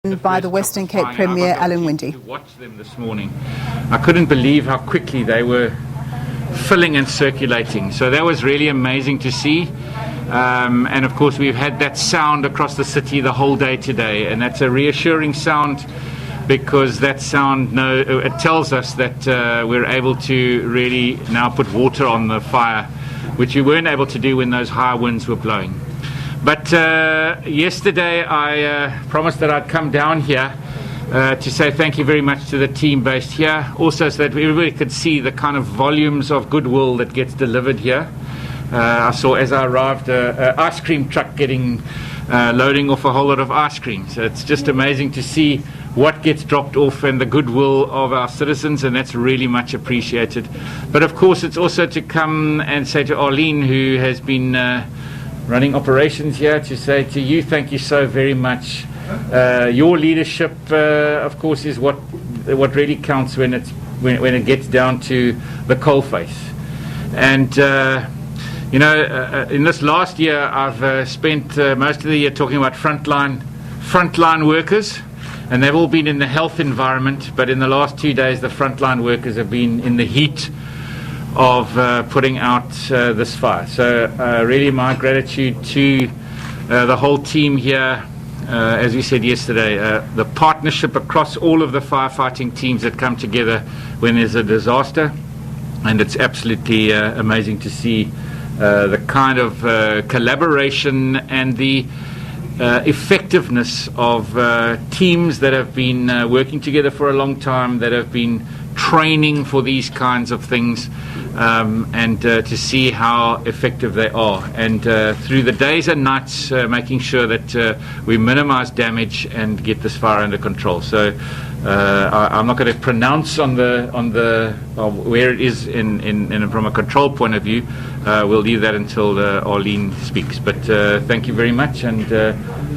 by the Western Cape Premier Alan Winde. To watch them this morning, I couldn't believe how quickly they were filling and circulating. So that was really amazing to see. And of course, we've had that sound across the city the whole day today, and that's a reassuring sound, because that sound it tells us that we're able to really now put water on the fire, which we weren't able to do when those high winds were blowing. But yesterday I promised that I'd come down here to say thank you very much to the team based here, also so that everybody could see the kind of volumes of goodwill that gets delivered here. I saw as I arrived an ice cream truck loading off a whole lot of ice cream. So it's just amazing to see what gets dropped off and the goodwill of our citizens, and that's really much appreciated. But of course, it's also to come and say to Arlene, who has been running operations here, to say to you, thank you so very much. Your leadership, of course, is what really counts when it gets down to the coalface. And in this last year, I've spent most of the year talking about frontline workers, and they've all been in the health environment. But in the last 2 days, the frontline workers have been in the heat of putting out this fire. So really my gratitude to the whole team here. As we said yesterday, the partnership across all of the firefighting teams that come together when there's a disaster, and it's absolutely amazing to see the kind of collaboration and the effectiveness of teams that have been working together for a long time, that have been training for these kinds of things, and to see how effective they are, and through the days and nights making sure that we minimize damage and get this fire under control. So I'm not going to pronounce on where it is in from a control point of view. We'll leave that until Arlene speaks. But thank you very much, and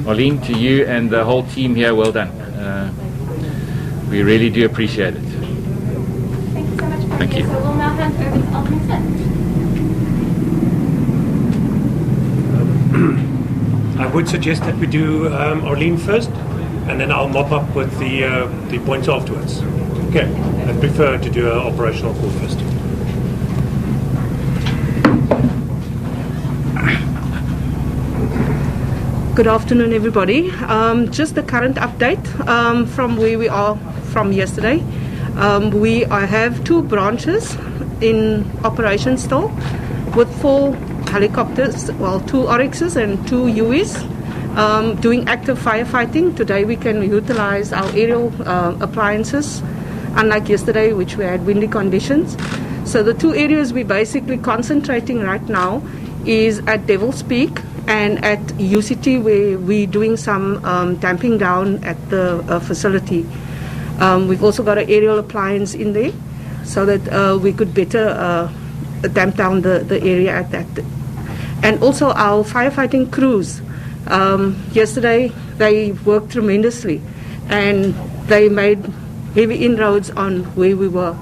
Arlene, to you and the whole team here, well done. We really do appreciate it. Thank you. So we'll now hand over to Alderman Smith. I would suggest that we do Arlene first, and then I'll mop up with the points afterwards. Okay, I prefer to do an operational call first. Good afternoon, everybody. Just the current update from where we are from yesterday. I have 2 branches in operation still, with 4 helicopters, 2 Oryxes and 2 UEs, doing active firefighting. Today we can utilize our aerial appliances, unlike yesterday, which we had windy conditions. So the 2 areas we're basically concentrating right now is at Devil's Peak and at UCT, where we're doing some damping down at the facility. We've also got an aerial appliance in there so that we could better damp down the area at that. And also our firefighting crews. Yesterday they worked tremendously, and they made heavy inroads on where we were.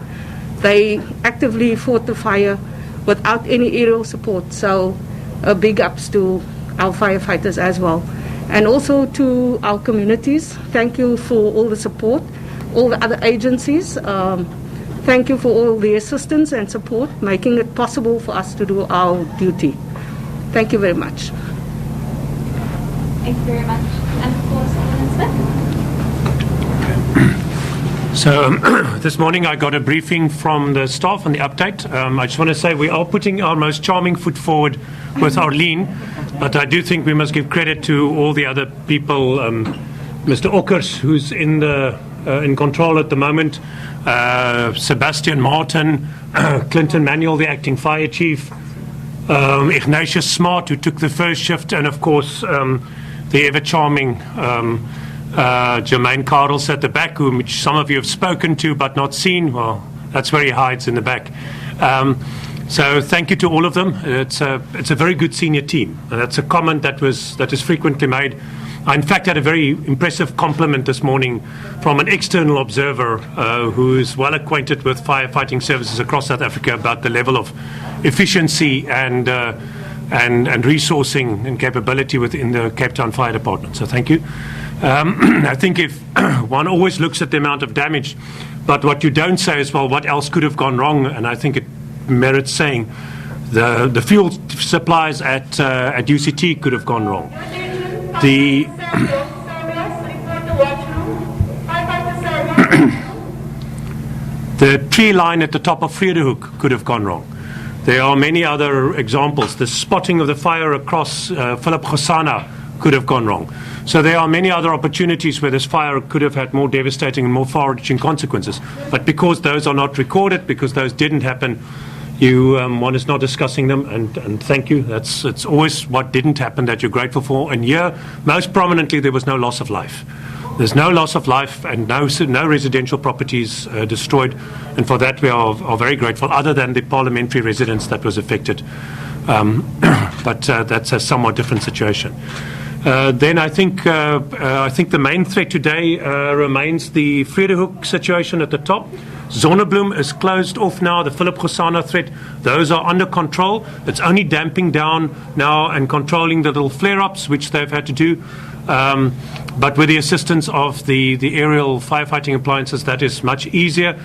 They actively fought the fire without any aerial support. So big ups to our firefighters as well. And also to our communities, thank you for all the support. All the other agencies, thank you for all the assistance and support, making it possible for us to do our duty. Thank you very much. Thank you very much. And of course, Alderman Smith. So this morning I got a briefing from the staff on the update. I just want to say we are putting our most charming foot forward with Arlene, but I do think we must give credit to all the other people. Mr. Ockers, who's in control at the moment, Sebastian Martin, Clinton Manuel, the acting fire chief, Ignatius Smart, who took the first shift, and of course the ever-charming Jermaine Carls at the back, which some of you have spoken to but not seen. Well, that's where he hides, in the back. So thank you to all of them. It's a very good senior team, and that's a comment that is frequently made. I, in fact, had a very impressive compliment this morning from an external observer who is well acquainted with firefighting services across South Africa about the level of efficiency and resourcing and capability within the Cape Town Fire Department. So thank you. I think if one always looks at the amount of damage, but what you don't say is, well, what else could have gone wrong? And I think it merits saying the fuel supplies at UCT could have gone wrong. The tree line at the top of Vredehoek could have gone wrong. There are many other examples. The spotting of the fire across Philip Gosana could have gone wrong. So there are many other opportunities where this fire could have had more devastating and more far-reaching consequences. But because those are not recorded, because those didn't happen, one is not discussing them, and thank you. It's always what didn't happen that you're grateful for. And here, most prominently, there was no loss of life. There's no loss of life and no residential properties destroyed, and for that we are very grateful, other than the parliamentary residence that was affected. But that's a somewhat different situation. Then I think the main threat today remains the Vredehoek situation at the top. Zonnebloem is closed off now. The Philip Gosana threat, those are under control. It's only damping down now and controlling the little flare-ups, which they've had to do. But with the assistance of the aerial firefighting appliances, that is much easier.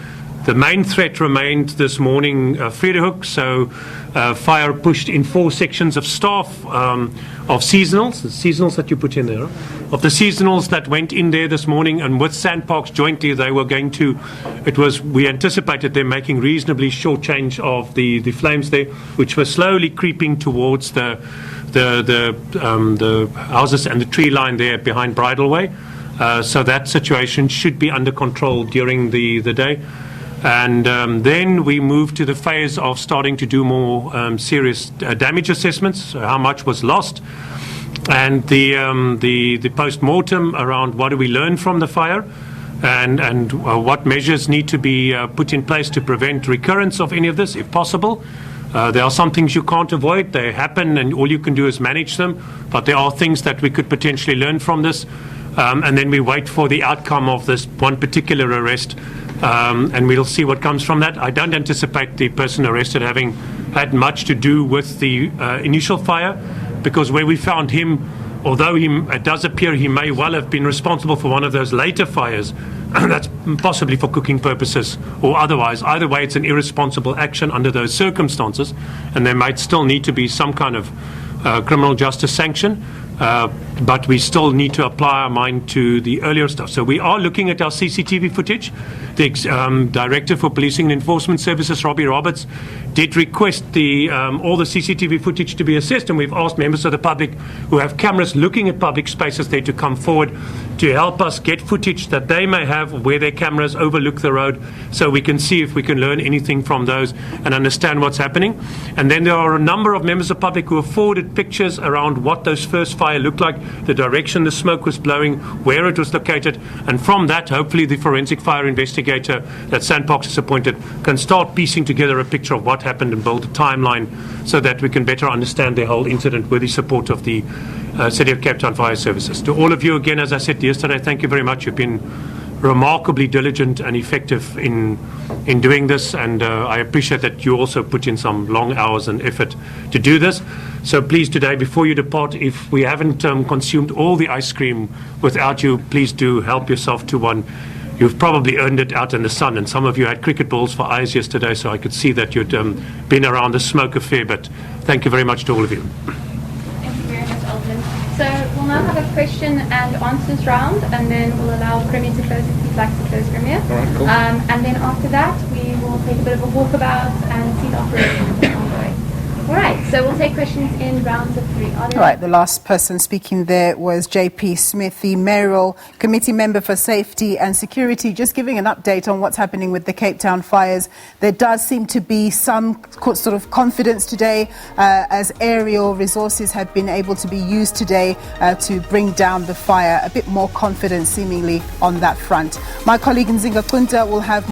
The main threat remained this morning Vredehoek, so fire pushed in 4 sections of staff of seasonals, the seasonals that you put in there, of the seasonals that went in there this morning, and with Sandparks jointly they were going to, we anticipated them making reasonably short change of the flames there, which were slowly creeping towards the houses and the tree line there behind Bridleway. So that situation should be under control during the day. And then we moved to the phase of starting to do more serious damage assessments, so how much was lost, and the post-mortem around what do we learn from the fire, and what measures need to be put in place to prevent recurrence of any of this, if possible. There are some things you can't avoid. They happen, and all you can do is manage them. But there are things that we could potentially learn from this. And then we wait for the outcome of this one particular arrest, and we'll see what comes from that. I don't anticipate the person arrested having had much to do with the initial fire, because where we found him, although it does appear he may well have been responsible for one of those later fires, that's possibly for cooking purposes or otherwise. Either way, it's an irresponsible action under those circumstances, and there might still need to be some kind of criminal justice sanction. But we still need to apply our mind to the earlier stuff. So we are looking at our CCTV footage. The Director for Policing and Enforcement Services, Robbie Roberts, did request all the CCTV footage to be assessed, and we've asked members of the public who have cameras looking at public spaces there to come forward to help us get footage that they may have where their cameras overlook the road, so we can see if we can learn anything from those and understand what's happening. And then there are a number of members of the public who have forwarded pictures around what those first fires looked like, the direction the smoke was blowing, where it was located, and from that, hopefully the forensic fire investigator that Sandparks has appointed can start piecing together a picture of what happened and build a timeline so that we can better understand the whole incident with the support of the City of Cape Town Fire Services. To all of you again, as I said yesterday, thank you very much. You've been remarkably diligent and effective in doing this, and I appreciate that you also put in some long hours and effort to do this. So please today, before you depart, if we haven't consumed all the ice cream without you, please do help yourself to one. You've probably earned it out in the sun, and some of you had cricket balls for eyes yesterday, so I could see that you'd been around the smoke affair, but thank you very much to all of you. Thank you very much, Alderman. So we'll now have a question and answers round, and then we'll allow Premier to close if he'd like to close, Premier. All right, cool. And then after that, we will take a bit of a walkabout and see the operations ongoing. All right, so we'll take questions in rounds of 3. All right, the last person speaking there was JP Smith, the Mayoral Committee Member for Safety and Security, just giving an update on what's happening with the Cape Town fires. There does seem to be some sort of confidence today as aerial resources have been able to be used today to bring down the fire. A bit more confidence seemingly on that front. My colleague Nzinga Kunta will have